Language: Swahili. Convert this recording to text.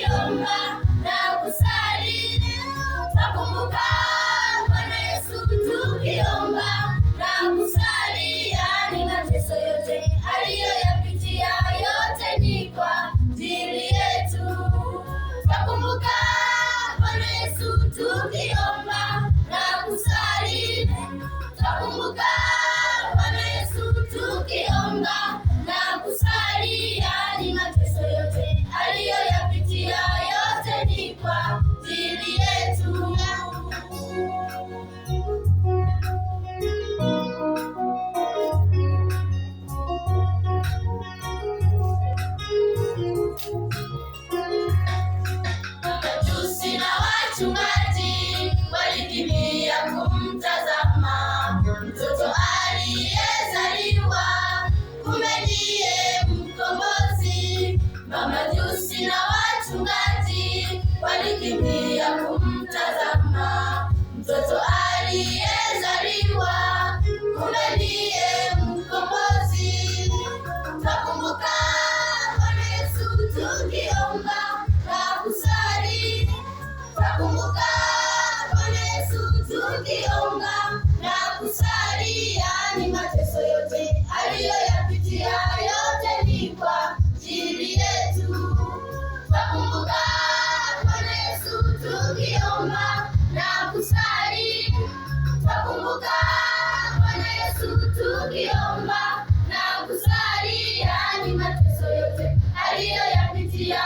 tukiomba na kusali, twakumbuka Bwana Yesu tukiomba na kusali, yani mateso yote aliyoyapitia yote ni kwa ajili yetu. Twakumbuka Bwana Yesu tukiomba na kusali, twakumbuka Bwana Yesu tukiomba na kusali, yani mateso yote aliyoyapitia yote ni kwa ajili yetu. Majusi na wachungaji walikimbia kumtazama mtoto aliyezaliwa, kumbe ndiye mkombozi. Mamajusi na wachungaji walikimbia kumtazama mtoto aliyezaliwa, kumbe ndiye mkombozi. Twakumbuka Bwana Yesu tukiomba na kusali, twakumbuka Bwana Yesu tukiomba na kusali, yani mateso yote aliyoyapitia yote ni kwa ajili yetu. Twakumbuka Bwana Yesu tukiomba na kusali, twakumbuka Bwana Yesu tukiomba na kusali, yani mateso yote aliyoyapitia